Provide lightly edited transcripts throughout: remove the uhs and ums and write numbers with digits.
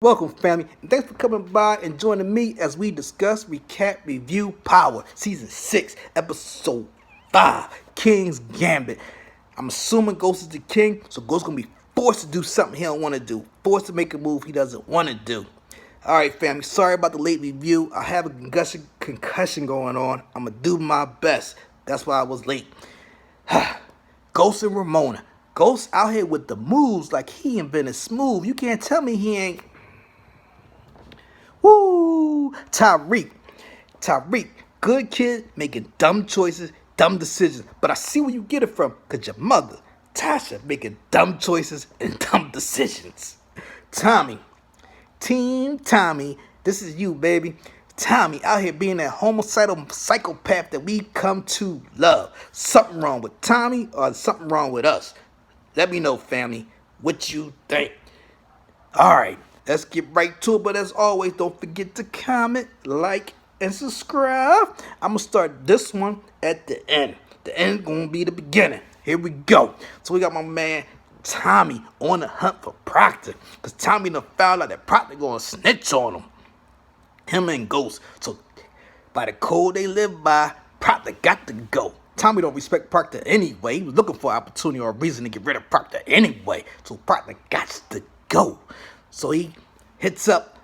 Welcome, family, and thanks for coming by and joining me as we discuss, recap, review Power, Season 6, Episode 5, King's Gambit. I'm assuming Ghost is the king, so Ghost is going to be forced to do something he don't want to do, forced to make a move he doesn't want to do. Alright, family, sorry about the late review. I have a concussion going on. I'm going to do my best. That's why I was late. Ghost and Ramona. Ghost out here with the moves like he invented smooth. You can't tell me he ain't. Woo! Tariq, good kid, making dumb choices, dumb decisions. But I see where you get it from, because your mother, Tasha, making dumb choices and dumb decisions. Tommy, Team Tommy, this is you, baby. Tommy out here being that homicidal psychopath that we come to love. Something wrong with Tommy or something wrong with us? Let me know, family, what you think. Alright, let's get right to it. But as always, don't forget to comment, like, and subscribe. I'm going to start this one at the end. The end going to be the beginning. Here we go. So we got my man Tommy on the hunt for Proctor. Because Tommy done found out that Proctor going to snitch on him. Him and Ghost. So by the code they live by, Proctor got to go. Tommy don't respect Proctor anyway. He was looking for an opportunity or a reason to get rid of Proctor anyway. So Proctor got to go. So he hits up,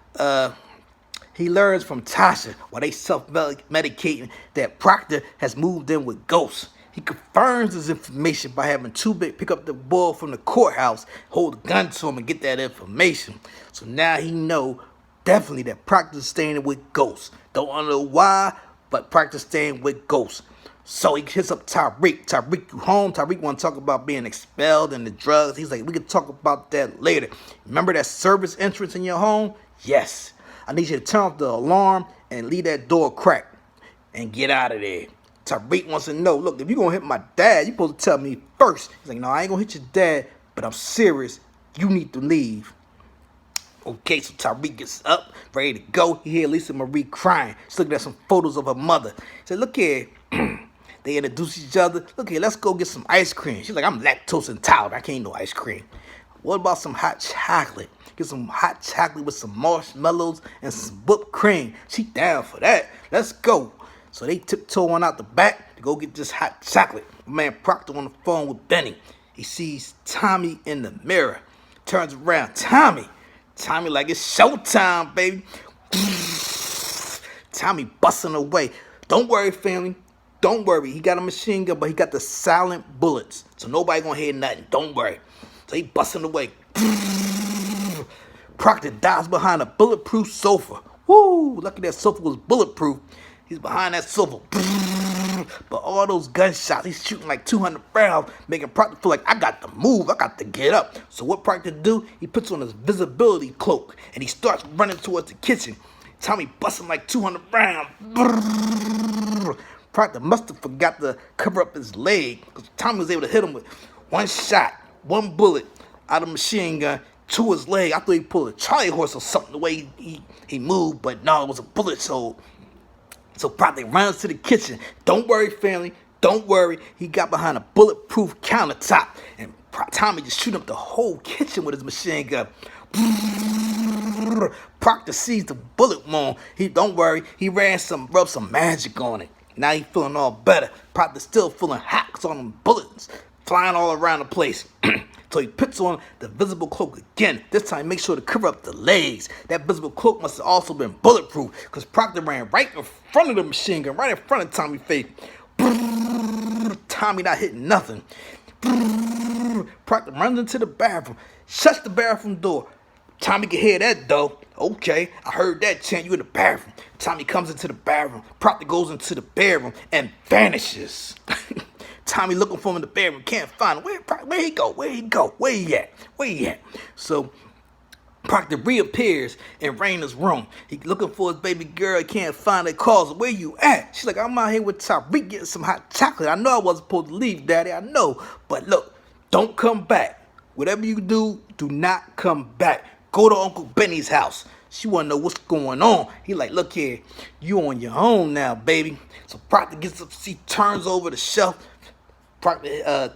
he learns from Tasha while they self-medicating that Proctor has moved in with Ghost. He confirms his information by having Two Bit pick up the boy from the courthouse, hold a gun to him and get that information. So now he know definitely that Proctor's staying with Ghost. Don't know why, but Proctor's staying with Ghost. So he hits up Tariq. Tariq, you home? Tariq want to talk about being expelled and the drugs. He's like, we can talk about that later. Remember that service entrance in your home? Yes. I need you to turn off the alarm and leave that door cracked and get out of there. Tariq wants to know, look, if you're going to hit my dad, you're supposed to tell me first. He's like, no, I ain't going to hit your dad, but I'm serious. You need to leave. Okay, so Tariq gets up, ready to go. He hear Lisa Marie crying. She's looking at some photos of her mother. He said, look here. They introduce each other. Look here, let's go get some ice cream. She's like, I'm lactose intolerant. I can't eat no ice cream. What about some hot chocolate? Get some hot chocolate with some marshmallows and some whipped cream. She down for that. Let's go. So they tiptoe on out the back to go get this hot chocolate. My man Proctor on the phone with Benny. He sees Tommy in the mirror. Turns around. Tommy like, it's showtime, baby. Tommy busting away. Don't worry, family. Don't worry. He got a machine gun, but he got the silent bullets. So nobody gonna hear nothing. Don't worry. So he busting away. Proctor dives behind a bulletproof sofa. Woo! Lucky that sofa was bulletproof. He's behind that sofa. But all those gunshots, he's shooting like 200 rounds, making Proctor feel like, I got to move, I got to get up. So what Proctor do? He puts on his visibility cloak, and he starts running towards the kitchen. Tommy busting like 200 rounds. Proctor must have forgot to cover up his leg, because Tommy was able to hit him with one shot, one bullet out of a machine gun to his leg. I thought he pulled a Charlie horse or something, the way he moved, but no, it was a bullet hole. So Proctor runs to the kitchen. Don't worry, family. Don't worry. He got behind a bulletproof countertop. And Tommy just shooting up the whole kitchen with his machine gun. Proctor sees the bullet wound. Don't worry. He rubbed some magic on it. Now he feeling all better. Proctor still feeling hot because all them bullets flying all around the place. So he puts on the visible cloak again. This time, make sure to cover up the legs. That visible cloak must have also been bulletproof, because Proctor ran right in front of the machine gun, right in front of Tommy's face. Tommy not hitting nothing. Proctor runs into the bathroom, shuts the bathroom door. Tommy can hear that though. Okay, I heard that chant. You in the bathroom. Tommy comes into the bathroom. Proctor goes into the bedroom and vanishes. Tommy looking for him in the bedroom, can't find him. Where he go? Where he at? So Proctor reappears in Raina's room. He looking for his baby girl. He can't find her. Calls her, where you at? She's like, I'm out here with Tariq getting some hot chocolate. I know I wasn't supposed to leave, Daddy. I know. But look, don't come back. Whatever you do, do not come back. Go to Uncle Benny's house. She want to know what's going on. He like, look here, you on your own now, baby. So Proctor gets up, she turns over the shelf.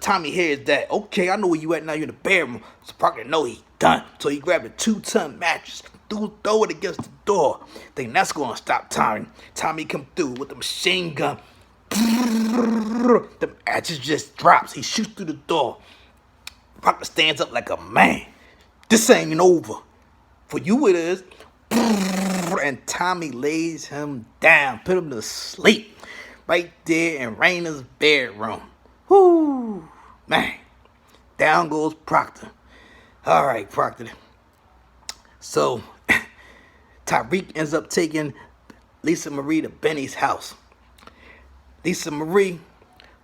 Tommy hears that. Okay, I know where you at now. You're in the bedroom. So Proctor know he done. So he grabbed a 2-ton mattress, throw it against the door. Think that's gonna stop Tommy. Tommy come through with the machine gun. The matches just drops. He shoots through the door. Proctor stands up like a man. This ain't over. For you it is. And Tommy lays him down, put him to sleep. Right there in Raina's bedroom. Whoo, man. Down goes Proctor. All right, Proctor. So, Tariq ends up taking Lisa Marie to Benny's house. Lisa Marie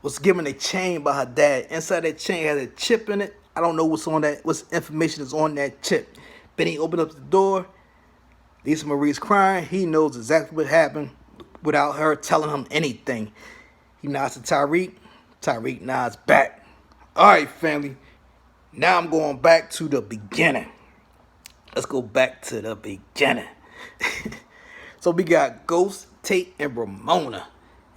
was given a chain by her dad. Inside that chain had a chip in it. I don't know what's on that, what's information is on that chip. Benny opened up the door. Lisa Marie's crying. He knows exactly what happened without her telling him anything. He nods to Tariq. Tariq nods back. All right, family. Now I'm going back to the beginning. Let's go back to the beginning. So we got Ghost, Tate, and Ramona.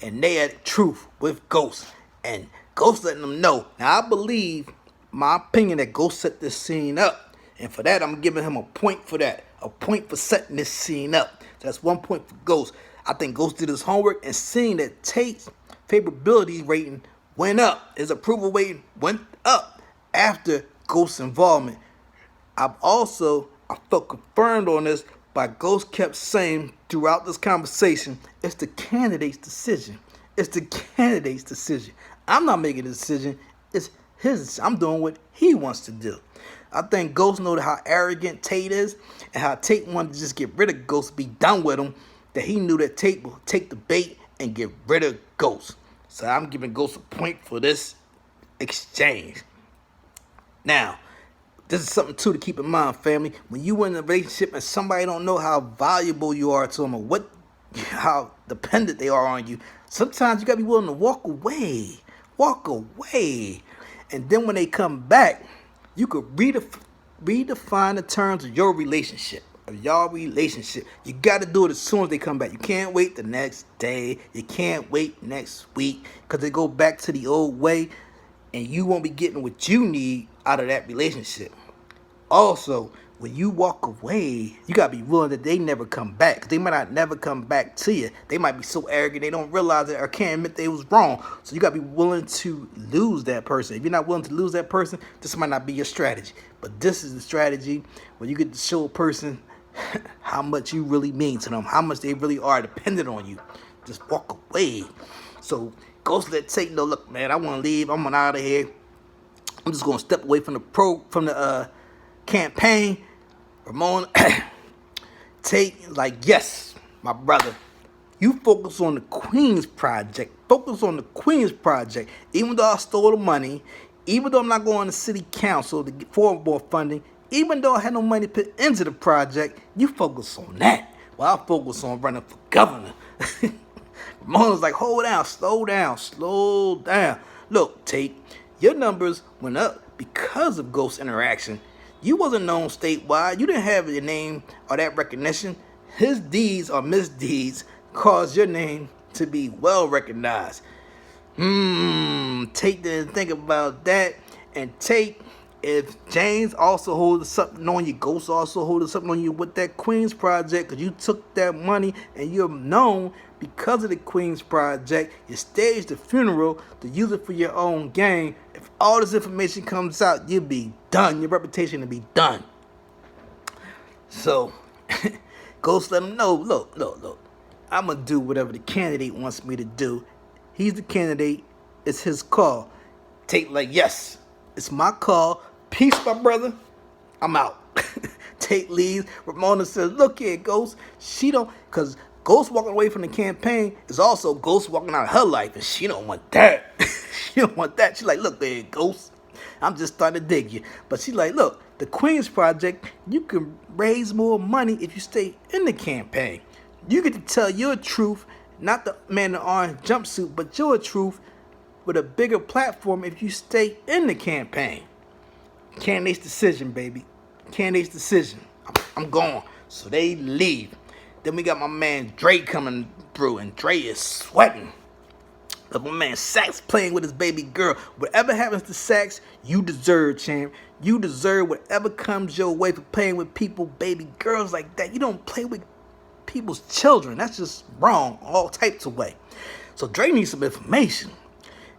And they had truth with Ghost. And Ghost letting them know. Now I believe, my opinion, that Ghost set this scene up. And for that, I'm giving him a point for that. A point for setting this scene up. So that's 1 point for Ghost. I think Ghost did his homework and seeing that Tate's favorability rating went up. His approval rating went up after Ghost's involvement. I felt confirmed on this by Ghost kept saying throughout this conversation, it's the candidate's decision. It's the candidate's decision. I'm not making a decision. It's his. I'm doing what he wants to do. I think Ghost knows how arrogant Tate is and how Tate wanted to just get rid of Ghost, be done with him, that he knew that Tate would take the bait and get rid of Ghost. So I'm giving Ghost a point for this exchange. Now, this is something, too, to keep in mind, family. When you in a relationship and somebody don't know how valuable you are to them or how dependent they are on you, sometimes you got to be willing to walk away. Walk away. And then when they come back, you could redefine the terms of your relationship, of y'all relationship. You got to do it as soon as they come back. You can't wait the next day. You can't wait next week because they go back to the old way and you won't be getting what you need out of that relationship. Also, when you walk away, you got to be willing that they never come back. Because they might not never come back to you. They might be so arrogant they don't realize it or can't admit they was wrong. So you got to be willing to lose that person. If you're not willing to lose that person, this might not be your strategy. But this is the strategy where you get to show a person how much you really mean to them, how much they really are dependent on you. Just walk away. So Ghost let Tate know, look, man, I want to leave. I'm out of here. I'm just going to step away from the campaign. Ramona, Tate, like, yes, my brother, you focus on the Queen's project. Focus on the Queen's project. Even though I stole the money, even though I'm not going to city council to get forward funding, even though I had no money to put into the project, you focus on that. Well, I focus on running for governor. Ramona's like, hold down, slow down, slow down. Look, Tate, your numbers went up because of Ghost interaction. You wasn't known statewide. You didn't have your name or that recognition. His deeds or misdeeds caused your name to be well recognized. Tate didn't think about that. And Tate, if James also holds something on you, Ghost also holds something on you with that Queen's project, because you took that money and you're known because of the Queen's project, you staged the funeral to use it for your own gain. If all this information comes out, you'll be done. Your reputation will be done. So, Ghost let him know, look. I'm going to do whatever the candidate wants me to do. He's the candidate. It's his call. Tate like, yes, it's my call. Peace, my brother. I'm out. Tate leaves. Ramona says, look here, Ghost. She don't, because Ghost walking away from the campaign is also Ghost walking out of her life, and she don't want that. She don't want that. She's like, look there, Ghost. I'm just starting to dig you. But she's like, look, the Queen's Project, you can raise more money if you stay in the campaign. You get to tell your truth, not the man in the orange jumpsuit, but your truth with a bigger platform if you stay in the campaign. Candidate's decision, baby. Candidate's decision. I'm gone. So they leave. Then we got my man Dre coming through, and Dre is sweating. But my man Sax playing with his baby girl. Whatever happens to Sax, you deserve, champ. You deserve whatever comes your way for playing with people, baby girls like that. You don't play with people's children. That's just wrong all types of way. So Dre needs some information.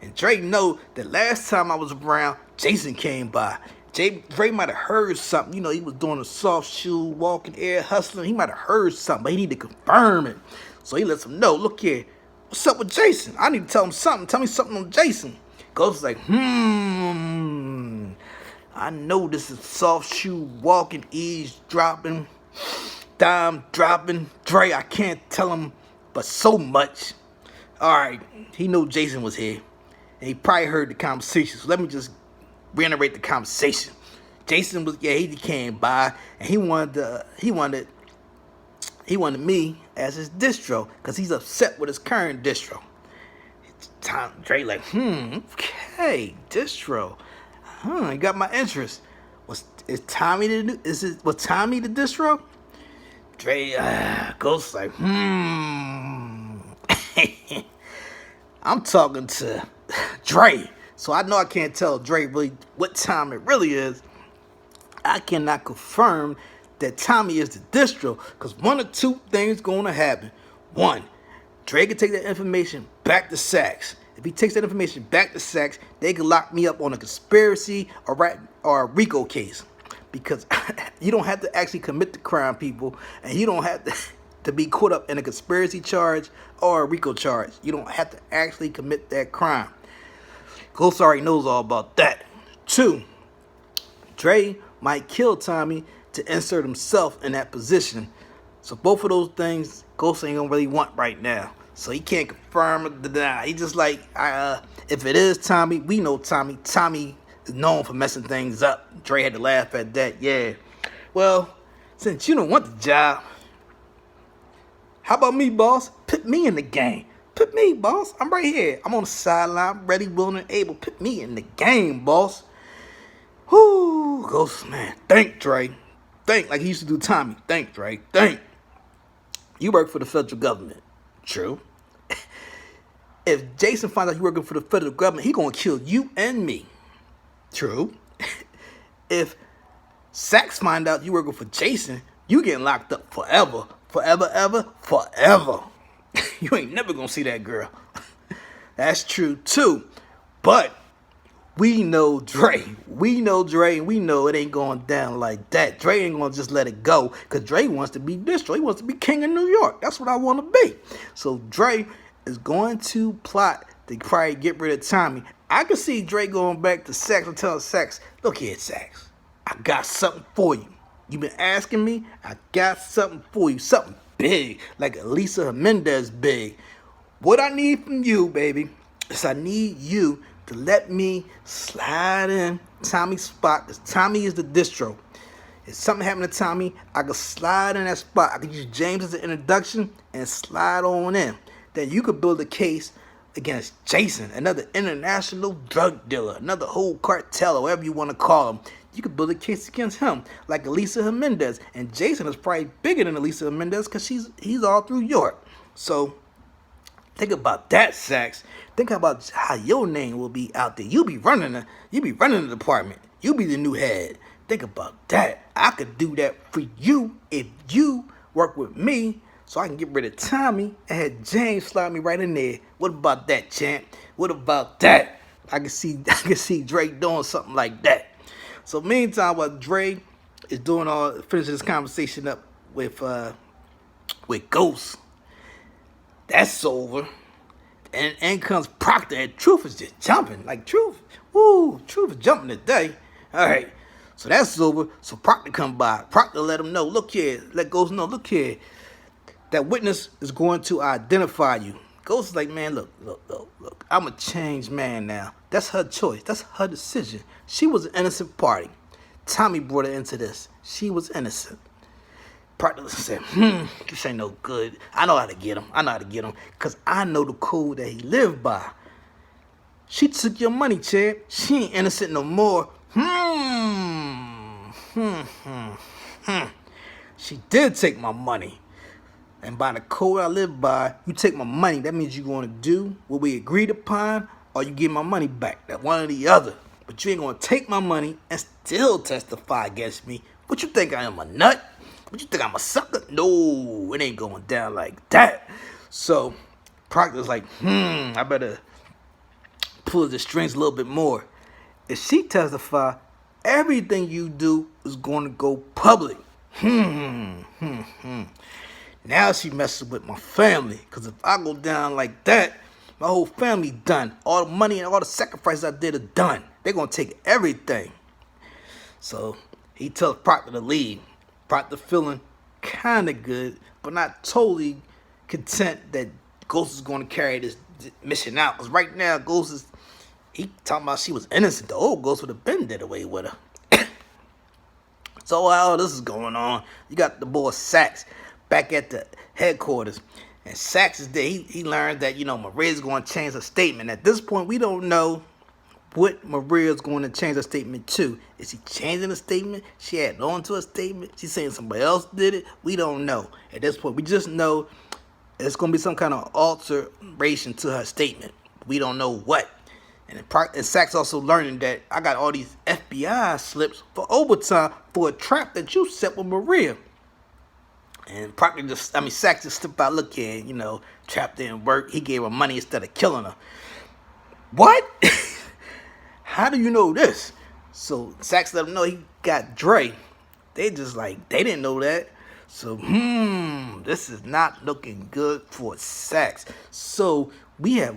And Dre know that last time I was around, Jason came by. Dre might have heard something. You know, he was doing a soft shoe, walking air, hustling. He might have heard something, but he need to confirm it. So he lets him know, look here, what's up with Jason? I need to tell him something. Tell me something on Jason. Ghost is like, I know this is soft shoe, walking, eavesdropping, dime dropping. Dre, I can't tell him but so much. All right, he knew Jason was here. And he probably heard the conversation. So let me just reiterate the conversation. Jason was, he came by and he wanted me as his distro because he's upset with his current distro. Dre like, okay, distro. He got my interest. Was Tommy the distro? Dre Ghost like, I'm talking to Dre. So I know I can't tell Dre really what time it really is. I cannot confirm that Tommy is the distro because one or two things going to happen. One, Dre can take that information back to Sax. If he takes that information back to Sax, they can lock me up on a conspiracy or a RICO case because you don't have to actually commit the crime, people, and you don't have to be caught up in a conspiracy charge or a RICO charge. You don't have to actually commit that crime. Ghost already knows all about that. Two, Dre might kill Tommy to insert himself in that position. So both of those things, Ghost ain't gonna really want right now. So he can't confirm or deny. He just like, if it is Tommy, we know Tommy. Tommy is known for messing things up. Dre had to laugh at that, yeah. Well, since you don't want the job, how about me, boss? Put me in the game. Put me, boss. I'm right here. I'm on the sideline, ready, willing, and able. Put me in the game, boss. Whoo, Ghost, man. Thank Dre. Thank, like he used to do Tommy. Thank Dre. Thank. You work for the federal government. True. If Jason finds out you working for the federal government, he gonna kill you and me. True. If Sax find out you working for Jason, you getting locked up forever. Forever, ever, forever. You ain't never gonna see that girl. That's true too. But we know Dre. We know Dre, and we know it ain't going down like that. Dre ain't gonna just let it go, because Dre wants to be distro. He wants to be king of New York. That's what I want to be. So Dre is going to plot to probably get rid of Tommy. I can see Dre going back to Sax and telling Sax, look here, Sax, I got something for you. You been asking me? I got something for you. Something big, like Elisa Mendez big. What I need from you, baby, is I need you to let me slide in Tommy's spot, because Tommy is the distro. If something happened to Tommy, I could slide in that spot. I could use James as an introduction and slide on in. Then you could build a case against Jason, another international drug dealer, another whole cartel, or whatever you want to call him. You could build a case against him, like Elisa Mendez. And Jason is probably bigger than Elisa Mendez because he's all through York. So think about that, Sax. Think about how your name will be out there. You be running the department. You be the new head. Think about that. I could do that for you if you work with me, so I can get rid of Tommy and have James slide me right in there. What about that, champ? What about that? I can see Dre doing something like that. So meantime, while Dre is finishing this conversation up with Ghost, that's over. And in comes Proctor, and Truth is just jumping. Like Truth is jumping today. All right, so that's over. So Proctor come by. Proctor let him know, look here, let Ghost know, look here, that witness is going to identify you. Ghost is like, man, look, I'm a changed man now. That's her choice. That's her decision. She was an innocent party. Tommy brought her into this. She was innocent. Proctor said, this ain't no good. I know how to get him. Because I know the code that he lived by. She took your money, champ. She ain't innocent no more. She did take my money. And by the code I live by, you take my money, that means you're going to do what we agreed upon, or you give my money back. That one or the other. But you ain't going to take my money and still testify against me. What you think I am, a nut? What you think I'm a sucker? No, it ain't going down like that. So Proctor's like, I better pull the strings a little bit more. If she testify, everything you do is going to go public. Now she messes with my family. Because if I go down like that, my whole family done. All the money and all the sacrifices I did are done. They're going to take everything. So he tells Proctor to leave. Proctor feeling kind of good, but not totally content that Ghost is going to carry this mission out. Because right now, Ghost is, he talking about she was innocent. The old Ghost would have been dead away with her. So while all this is going on, you got the boy Sax back at the headquarters. And Sax is there. He learned that, Maria's going to change her statement. At this point, we don't know what Maria's going to change her statement to. Is she changing the statement? She adding on to her statement? She's saying somebody else did it? We don't know. At this point, we just know it's going to be some kind of alteration to her statement. We don't know what. And Sax also learning that I got all these FBI slips for overtime for a trap that you set with Maria. And Sax just slipped out looking, trap didn't work. He gave her money instead of killing her. What? How do you know this? So Sax let him know he got Dre. They just like, they didn't know that. So, this is not looking good for Sax. So we have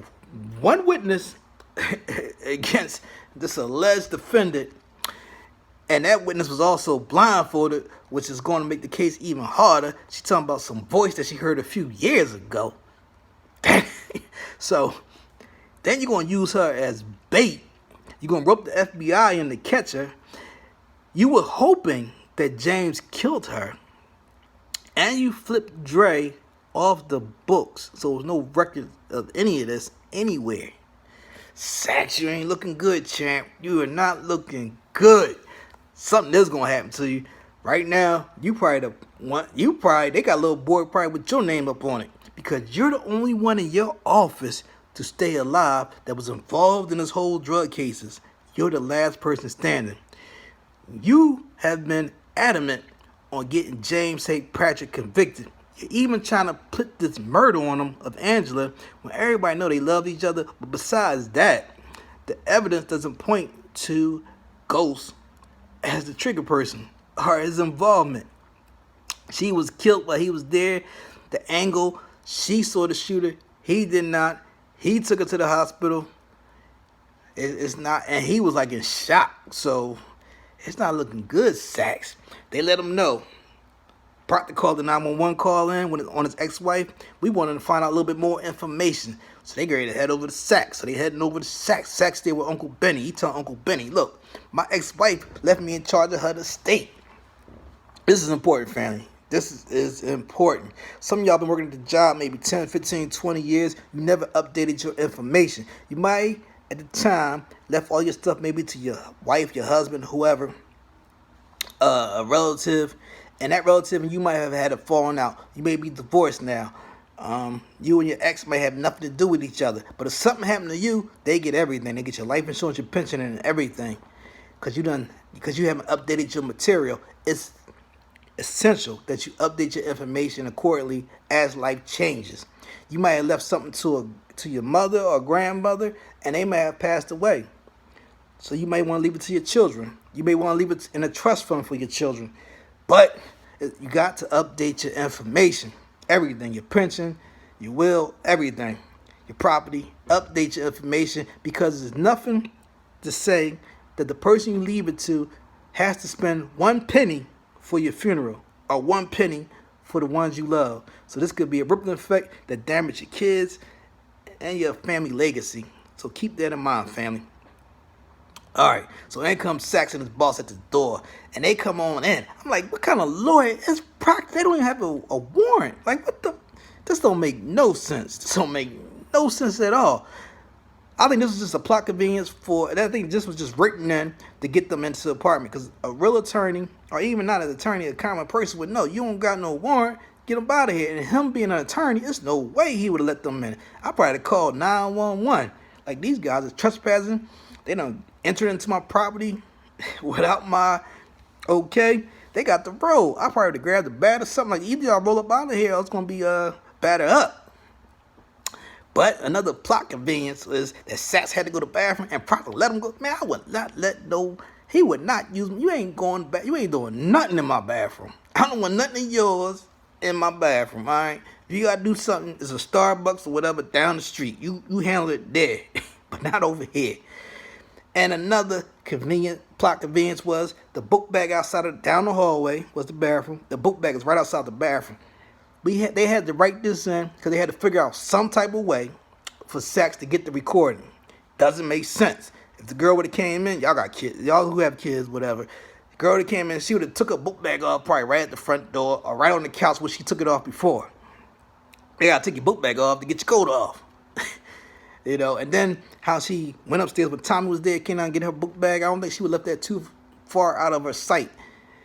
one witness against this alleged defendant, and that witness was also blindfolded, which is going to make the case even harder. She's talking about some voice that she heard a few years ago. So then you're going to use her as bait. You're going to rope the FBI in to catch her. You were hoping that James killed her, and you flipped Dre off the books, so there's no record of any of this anywhere. Sax, you ain't looking good, champ. You are not looking good. Something is gonna happen to you. Right now, they got a little board probably with your name up on it. Because you're the only one in your office to stay alive that was involved in this whole drug cases. You're the last person standing. You have been adamant on getting James St. Patrick convicted. You're even trying to put this murder on him of Angela when everybody know they loved each other. But besides that, the evidence doesn't point to Ghost as the trigger person or his involvement. She was killed while he was there. The angle, she saw the shooter. He did not. He took her to the hospital. It's not, and he was like in shock. So it's not looking good, Sax. They let him know. Proctor called the 911 call in on his ex-wife. We wanted to find out a little bit more information. So they ready to head over to Sax. So they heading over to Sax. Sax there with Uncle Benny. He told Uncle Benny, look, my ex-wife left me in charge of her estate. This is important, family. This is important. Some of y'all been working at the job maybe 10, 15, 20 years. You never updated your information. You might, at the time, left all your stuff maybe to your wife, your husband, whoever, a relative. And that relative and you might have had a falling out. You may be divorced now. You and your ex may have nothing to do with each other. But if something happened to you, they get everything. They get your life insurance, your pension, and everything. Because you haven't updated your material. It's essential that you update your information accordingly as life changes. You might have left something to your mother or grandmother, and they may have passed away. So you may want to leave it to your children. You may want to leave it in a trust fund for your children. But you got to update your information. Everything. Your pension, your will, everything. Your property. Update your information because there's nothing to say that the person you leave it to has to spend 1 penny for your funeral or 1 penny for the ones you love. So this could be a rippling effect that damage your kids and your family legacy. So keep that in mind, family. Alright, so in comes Sax and his boss at the door, and they come on in. I'm like, what kind of lawyer is Proctor? They don't even have a warrant. Like, what the? This don't make no sense. This don't make no sense at all. I think this was just a plot convenience and I think this was just written in to get them into the apartment. Because a real attorney, or even not an attorney, a common person would know, you don't got no warrant. get him out of here. And him being an attorney, there's no way he would have let them in. I probably called 911. Like, these guys are trespassing. They done entered into my property without my okay. They got the roll. I probably would have grabbed the bat or something. Like, either y'all roll up out of here or it's going to be batter up. But another plot convenience is that Sax had to go to the bathroom and Proctor let him go. Man, I would not let no, he would not use me. You ain't going back, you ain't doing nothing in my bathroom. I don't want nothing of yours in my bathroom, all right? If you got to do something, it's a Starbucks or whatever down the street. You handle it there, but not over here. And another plot convenience was the book bag down the hallway was the bathroom. The book bag is right outside the bathroom. They had to write this in because they had to figure out some type of way for Sax to get the recording. Doesn't make sense. If the girl would have came in, y'all got kids, y'all who have kids, whatever. The girl that came in, she would have took her book bag off probably right at the front door or right on the couch where she took it off before. You gotta take your book bag off to get your coat off. You know, and then how she went upstairs when Tommy was there, came down and get her book bag. I don't think she would have left that too far out of her sight.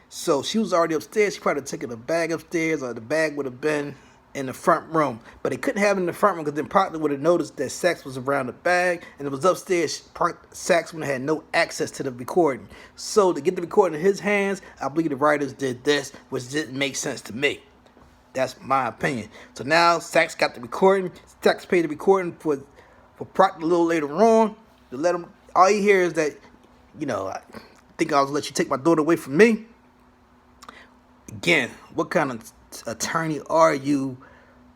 So she was already upstairs. She probably taken the bag upstairs, or the bag would have been in the front room. But they couldn't have it in the front room because then Proctor would have noticed that Sax was around the bag and it was upstairs. Sax would have had no access to the recording. So to get the recording in his hands, I believe the writers did this, which didn't make sense to me. That's my opinion. So now Sax got the recording. Sax paid the recording for Proctor a little later on to let him. All you hear is that, you know, I think I was let you take my daughter away from me. Again, what kind of attorney are you,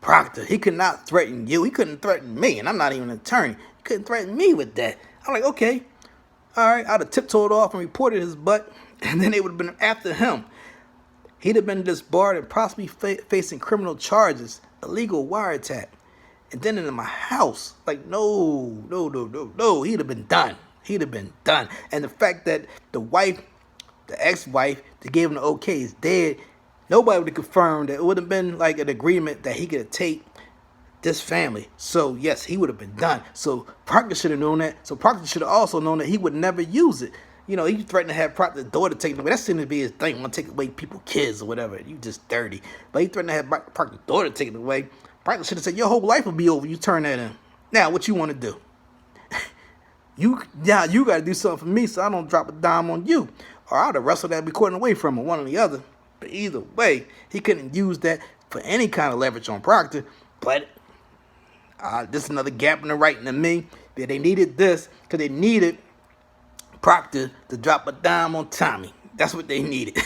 Proctor? He could not threaten you. He couldn't threaten me, and I'm not even an attorney. He couldn't threaten me with that. I'm like, okay, all right. I'd have tiptoed off and reported his butt, and then they would have been after him. He'd have been disbarred and possibly facing criminal charges, illegal wiretap, and then in my house. Like, no. He'd have been done. He'd have been done. And the fact that the ex-wife that gave him the okay is dead, nobody would have confirmed that. It would have been like an agreement that he could take this family. So yes, he would have been done. So Proctor should have known that. So Proctor should have also known that he would never use it. You know, he threatened to have Proctor's daughter taken away. That seemed to be his thing. Want to take away people's kids or whatever. You just dirty. But he threatened to have Proctor's daughter taken away. Proctor should have said, your whole life will be over. You turn that in. Now, what you want to do? You got to do something for me so I don't drop a dime on you. Or I would have wrestled that recording away from him, one or the other. But either way, he couldn't use that for any kind of leverage on Proctor. But this is another gap in the writing to me. That they needed this because they needed Proctor to drop a dime on Tommy. That's what they needed.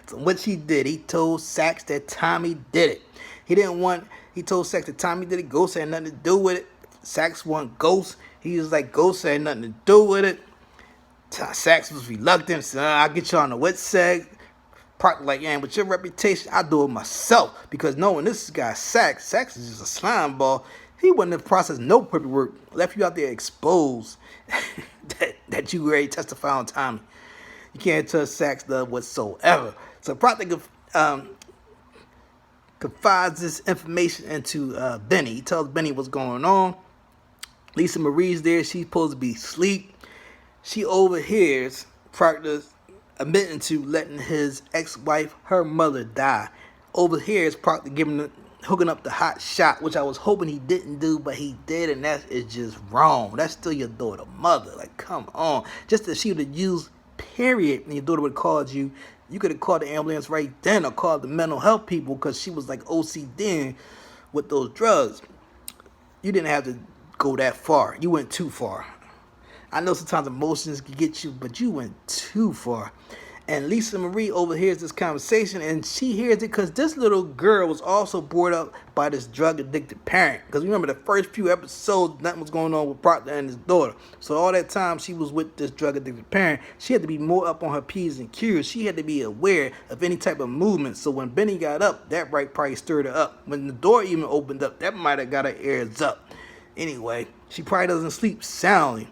So what he did, he told Sax that Tommy did it. He told Sax that Tommy did it. Ghost had nothing to do with it. Sax wanted Ghost. He was like, Ghost had nothing to do with it. Sax was reluctant. Said, I'll get you on the wet sag. Proctor like, yeah, with your reputation, I do it myself. Because knowing this guy, Sax is just a slime ball. He wouldn't have processed no paperwork. Left you out there exposed that you ready to testify on Tommy. You can't trust Sax whatsoever. So Proctor confides this information into Benny. He tells Benny what's going on. Lisa Marie's there. She's supposed to be asleep. She overhears Proctor admitting to letting his ex-wife, her mother, die. Overhears Proctor hooking up the hot shot, which I was hoping he didn't do, but he did, and that is just wrong. That's still your daughter, mother. Like, come on. Just that she would have used period, and your daughter would have called you. You could have called the ambulance right then or called the mental health people because she was like OCD with those drugs. You didn't have to go that far. You went too far. I know sometimes emotions can get you, but you went too far. And Lisa Marie overhears this conversation, and she hears it because this little girl was also brought up by this drug-addicted parent. Because remember, the first few episodes, nothing was going on with Proctor and his daughter. So all that time she was with this drug-addicted parent, she had to be more up on her P's and Q's. She had to be aware of any type of movement. So when Benny got up, that right probably stirred her up. When the door even opened up, that might have got her ears up. Anyway, she probably doesn't sleep soundly.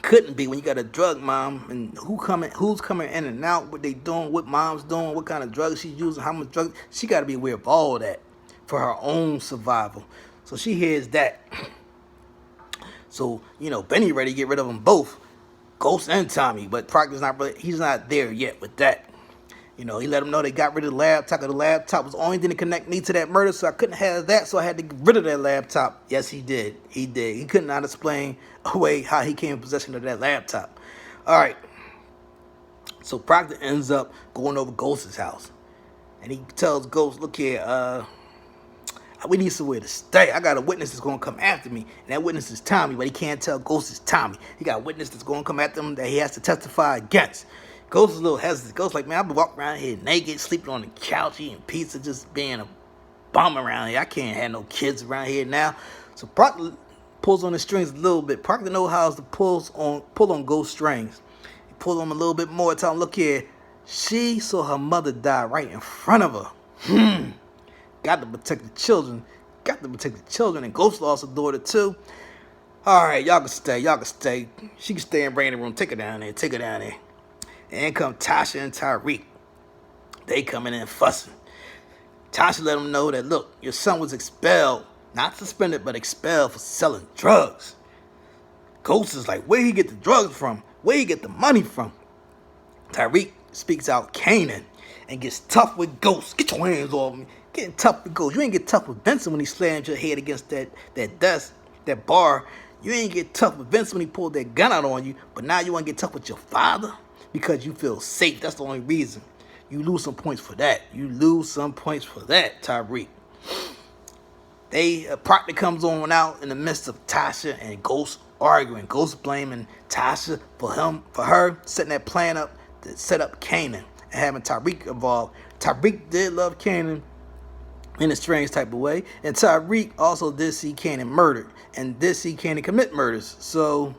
Couldn't be when you got a drug mom and who's coming in and out, what they doing, what mom's doing, what kind of drugs she's using, how much drugs. She got to be aware of all that for her own survival. So she hears that. So, you know, Benny ready to get rid of them both, Ghost and Tommy, but Proctor's he's not there yet with that. You know, he let them know they got rid of the laptop. The laptop was the only thing to connect me to that murder, so I couldn't have that, so I had to get rid of that laptop. Yes, he did. He did. He could not explain away how he came in possession of that laptop. All right. So Proctor ends up going over Ghost's house. And he tells Ghost, look here, we need somewhere to stay. I got a witness that's going to come after me. And that witness is Tommy, but he can't tell Ghost is Tommy. He got a witness that's going to come after him that he has to testify against. Ghost is a little hesitant. Ghost like, man, I've been walking around here naked, sleeping on the couch, eating pizza, just being a bum around here. I can't have no kids around here now. So Proctor pulls on the strings a little bit. Proctor knows how to pull on Ghost strings. He pulls on him a little bit more, tell him, look here, she saw her mother die right in front of her. Got to protect the children. Got to protect the children. And Ghost lost a daughter too. All right, y'all can stay. Y'all can stay. She can stay in Brandon room. Take her down there. Take her down there. And in come Tasha and Tariq. They coming in fussing. Tasha let them know that, look, your son was expelled. Not suspended, but expelled for selling drugs. Ghost is like, where he get the drugs from? Where he get the money from? Tariq speaks out Canaan and gets tough with Ghost. Get your hands off me. Getting tough with Ghost. You ain't get tough with Vincent when he slammed your head against that desk, that bar. You ain't get tough with Vincent when he pulled that gun out on you. But now you want to get tough with your father because you feel safe. That's the only reason. You lose some points for that. You lose some points for that, Tariq. Proctor comes on out in the midst of Tasha and Ghost arguing. Ghost blaming Tasha for her setting that plan up to set up Canaan and having Tariq involved. Tariq did love Canaan in a strange type of way, and Tariq also did see Canaan murdered and did see Canaan commit murders. So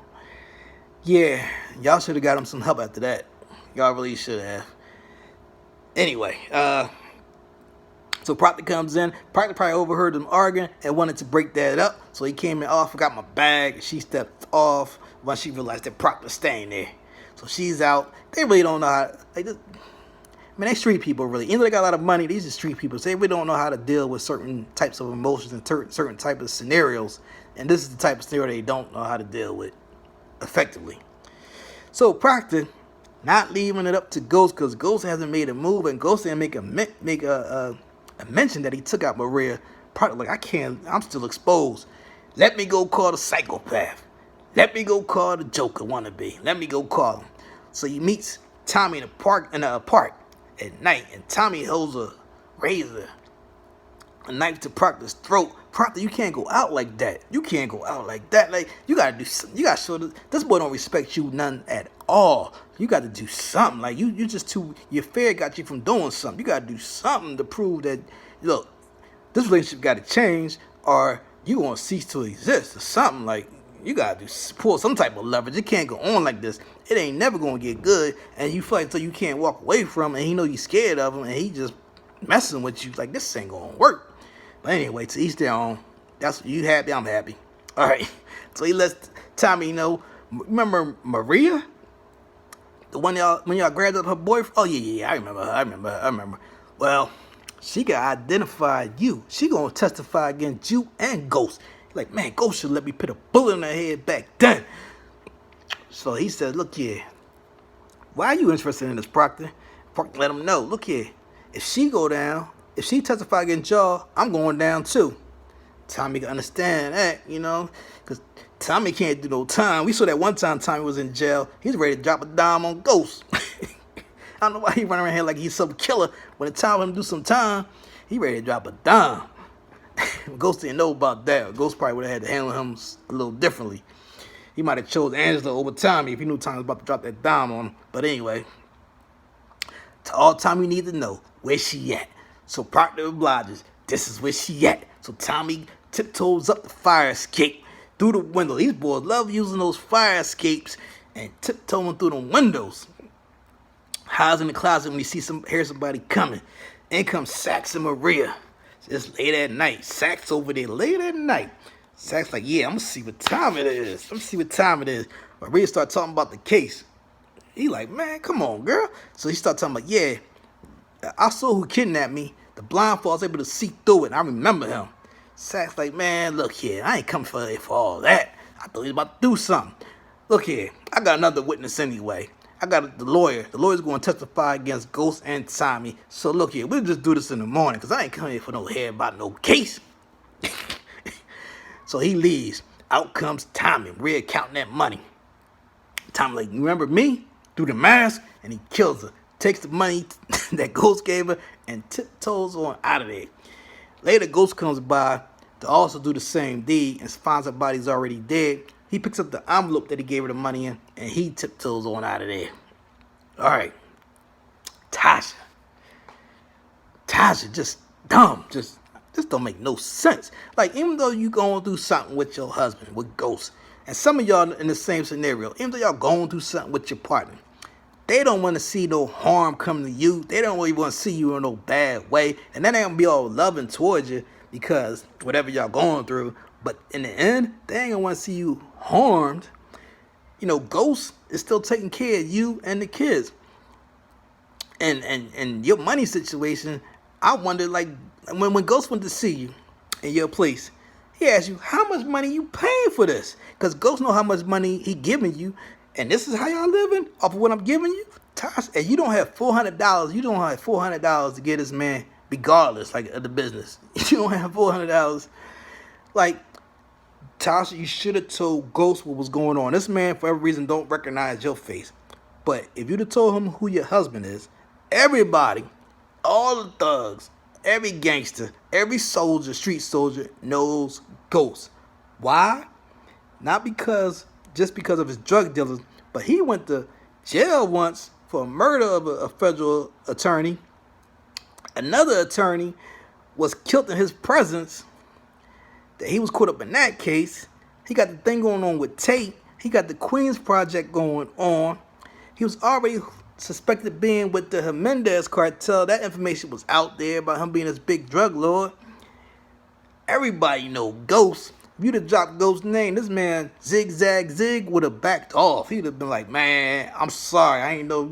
yeah, y'all should have got him some help after that. Y'all really should have. Anyway, so Proctor comes in. Proctor probably overheard them arguing and wanted to break that up. So he came in, I forgot my bag. She stepped off once she realized that Proctor's staying there. So she's out. They really don't know how, they street people really. Even though they got a lot of money, these are street people. So they really don't know how to deal with certain types of emotions and certain type of scenarios. And this is the type of scenario they don't know how to deal with effectively. So Proctor not leaving it up to Ghost because Ghost hasn't made a move and Ghost didn't make a mention that he took out Maria. Proctor like, I'm still exposed. Let me go call the psychopath. Let me go call the Joker wannabe. Let me go call him. So he meets Tommy in a park at night, and Tommy holds a razor, a knife to Proctor's throat. Proctor, you can't go out like that. You can't go out like that. Like, you gotta do something. You gotta show this boy don't respect you none at all. You gotta do something. Like, you just your fear got you from doing something. You gotta do something to prove that, look, this relationship gotta change or you gonna cease to exist or something. Like, you gotta pull some type of leverage. It can't go on like this. It ain't never gonna get good, and you feel like so you can't walk away from him, and he know you scared of him, and he just messing with you like this ain't gonna work. But anyway, to each their own. That's you happy, I'm happy. All right. So he lets Tommy know. Remember Maria, the one when y'all grabbed up her boyfriend? Oh yeah, I remember her. I remember. Well, she got identified you. She gonna testify against you and Ghost. Like, man, Ghost should let me put a bullet in her head back then. So he said, look here, why are you interested in this, Proctor? Proctor let him know, look here, if she go down, if she testify against y'all, I'm going down too. Tommy can understand that, because Tommy can't do no time. We saw that one time Tommy was in jail. He's ready to drop a dime on Ghost. I don't know why he running around here like he's some killer. When it's time for him to do some time, he ready to drop a dime. Ghost didn't know about that. Ghost probably would have had to handle him a little differently. He might have chose Angela over Tommy if he knew Tommy was about to drop that dime on him. But anyway, to all Tommy need to know, where she at? So Proctor obliges. This is where she at. So Tommy tiptoes up the fire escape through the window. These boys love using those fire escapes and tiptoeing through the windows. Hides in the closet when he hears somebody coming. In comes Sax and Maria. It's late at night. Sax over there late at night. Sax like, yeah, I'm going to see what time it is. Maria start talking about the case. He like, man, come on, girl. So he start talking about, yeah, I saw who kidnapped me. The blindfold, I was able to see through it. I remember him. Sax like, man, look here. I ain't coming for all that. I thought he was about to do something. Look here. I got another witness anyway. I got the lawyer. The lawyer's going to testify against Ghost and Tommy. So look here, we'll just do this in the morning, because I ain't coming here for no head about no case. So he leaves. Out comes Tommy, Red counting that money. Tommy like, you remember me? Through the mask, and he kills her. Takes the money that Ghost gave her and tiptoes on out of there. Later, Ghost comes by to also do the same deed and finds her body's already dead. He picks up the envelope that he gave her the money in, and he tiptoes on out of there. All right. Tasha, just dumb. Just don't make no sense. Like, even though you going through something with your husband, with Ghost, and some of y'all in the same scenario, even though y'all going through something with your partner, they don't want to see no harm come to you. They don't really want to see you in no bad way. And then they going to be all loving towards you because whatever y'all going through. But in the end, they ain't going to want to see you harmed. You know, Ghost is still taking care of you and the kids. And your money situation, I wonder, like, when Ghost went to see you in your place, he asked you, how much money you paying for this? Because Ghost know how much money he giving you. And this is how y'all living off of what I'm giving you? Tasha, and you don't have $400. You don't have $400 to get this man, regardless, like, of the business. You don't have $400. Like, Tasha, you should have told Ghost what was going on. This man, for every reason, don't recognize your face. But if you'd have told him who your husband is, everybody, all the thugs, every gangster, every soldier, street soldier knows Ghost. Why? Not just because of his drug dealers, but he went to jail once for murder of a federal attorney. Another attorney was killed in his presence. That he was caught up in that case. He got the thing going on with Tate. He got the Queens Project going on. He was already suspected of being with the Jimenez cartel. That information was out there about him being this big drug lord. Everybody know Ghost. If you'd have dropped Ghost's name, this man, Zig would have backed off. He'd have been like, man, I'm sorry. I ain't know,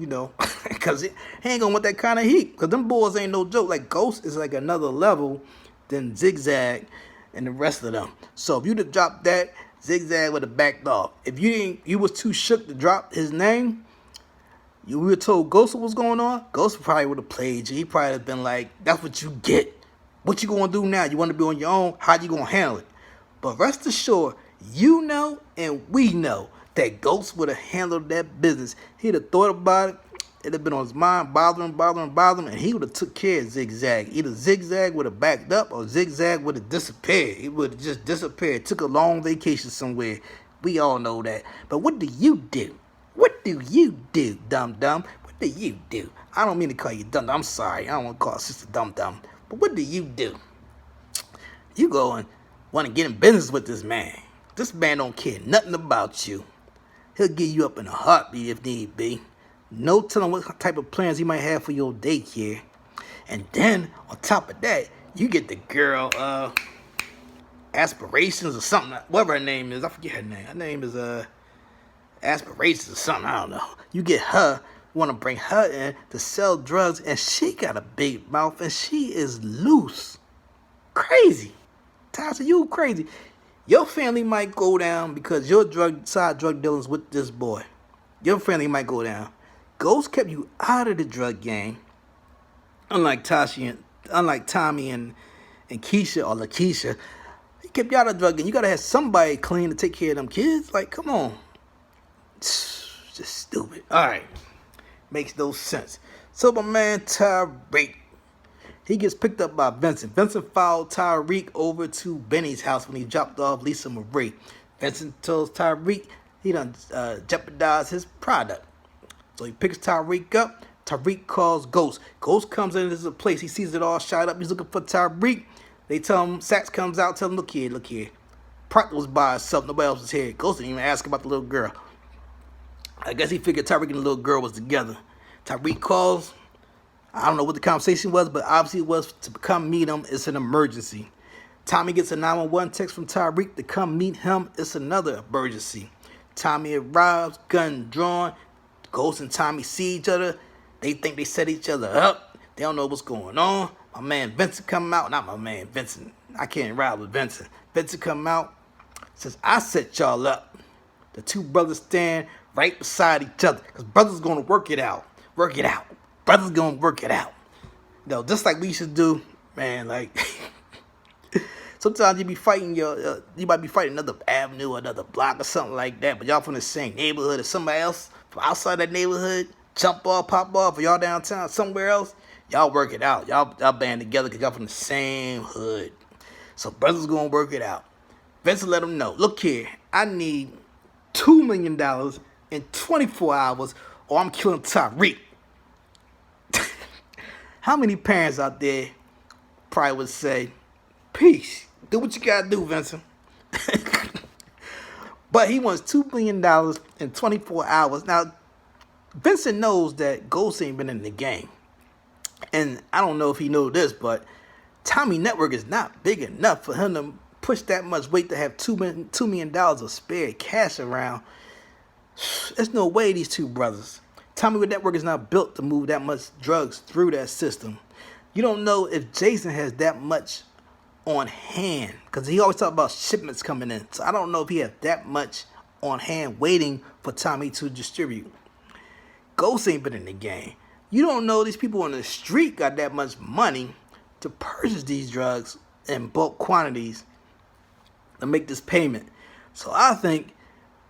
because he ain't going to want that kind of heat. Because them boys ain't no joke. Like, Ghost is like another level than Zigzag and the rest of them. So if you'd have dropped that, Zigzag would have backed off. If you was too shook to drop his name, you would have told Ghost what was going on, Ghost probably would have played you. He probably would have been like, that's what you get. What you going to do now? You want to be on your own? How you going to handle it? But rest assured, you know and we know that Ghost would have handled that business. He'd have thought about it. It'd have been on his mind, bothering, and he would have took care of Zigzag. Either Zigzag would have backed up or Zigzag would have disappeared. He would have just disappeared, took a long vacation somewhere. We all know that. But what do you do? What do you do, dum-dum? What do you do? I don't mean to call you dum-dum. I'm sorry. I don't want to call sister dum-dum. But what do you do? You go and want to get in business with this man. This man don't care nothing about you. He'll get you up in a heartbeat if need be. No telling what type of plans he might have for your daycare. And then, on top of that, you get the girl, Aspirations or something. Whatever her name is. I forget her name. Her name is, Aspirations or something. I don't know. You get her. Want to bring her in to sell drugs. And she got a big mouth. And she is loose. Crazy. Tasha, you crazy. Your family might go down because your side drug dealings with this boy. Your family might go down. Ghost kept you out of the drug game. Unlike Tommy and Keisha or LaKeisha, he kept you out of the drug game. You gotta have somebody clean to take care of them kids. Like, come on. Just stupid. Alright. Makes no sense. So my man Tariq, he gets picked up by Vincent. Vincent followed Tariq over to Benny's house when he dropped off Lisa Marie. Vincent tells Tariq he done jeopardized his product. So he picks Tariq up. Tariq calls Ghost. Ghost comes into the place. He sees it all shot up. He's looking for Tariq. They tell him, Sax comes out, tell him, look here. Proctor was by himself. Nobody else was here. Ghost didn't even ask about the little girl. I guess he figured Tariq and the little girl was together. Tariq calls. I don't know what the conversation was, but obviously it was to come meet him. It's an emergency. Tommy gets a 911 text from Tariq to come meet him. It's another emergency. Tommy arrives, gun drawn. Ghost and Tommy see each other. They think they set each other up. They don't know what's going on. My man Vincent come out. Not my man Vincent. I can't ride with Vincent. Vincent come out. Says, I set y'all up. The two brothers stand right beside each other. Because brothers going to work it out. Work it out. Brothers going to work it out. Just like we used to do, man, like... Sometimes you be fighting you might be fighting another avenue or another block or something like that, but y'all from the same neighborhood or somebody else from outside that neighborhood, jump off, pop off, or y'all downtown somewhere else, y'all work it out. Y'all band together because y'all from the same hood. So brothers gonna work it out. Vincent let them know, look here, I need $2 million in 24 hours or I'm killing Tariq. How many parents out there probably would say, peace. Do what you gotta do, Vincent. But he wants $2 million in 24 hours. Now, Vincent knows that Ghost ain't been in the game. And I don't know if he knows this, but Tommy Network is not big enough for him to push that much weight to have $2 million of spare cash around. There's no way these two brothers. Tommy Network is not built to move that much drugs through that system. You don't know if Jason has that much on hand, because he always talk about shipments coming in. So I don't know if he has that much on hand waiting for Tommy to distribute. Ghost ain't been in the game. You don't know these people on the street got that much money to purchase these drugs in bulk quantities to make this payment. So I think,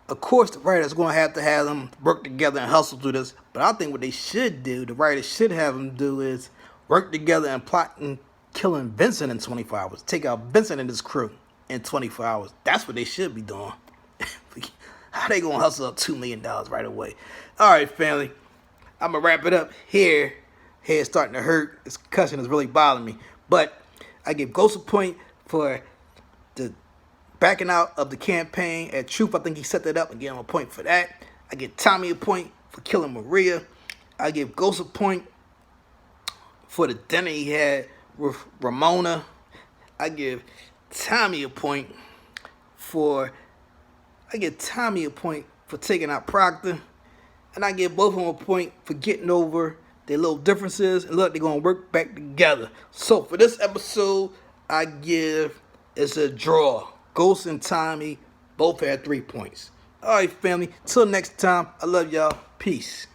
of course, the writers going to have them work together and hustle through this. But I think what they should do, the writers should have them do, is work together and plot and killing Vincent in 24 hours. Take out Vincent and his crew in 24 hours. That's what they should be doing. How they gonna hustle up $2 million right away? All right, family. I'm gonna wrap it up here. Head's starting to hurt. This concussion is really bothering me. But I give Ghost a point for the backing out of the campaign at Truth. I think he set that up and gave him a point for that. I give Tommy a point for killing Maria. I give Ghost a point for the dinner he had with Ramona. I give Tommy a point for taking out Proctor. And I give both of them a point for getting over their little differences. And look, they're going to work back together. So for this episode, I give it's a draw. Ghost and Tommy both had 3 points. All right, family. Till next time, I love y'all. Peace.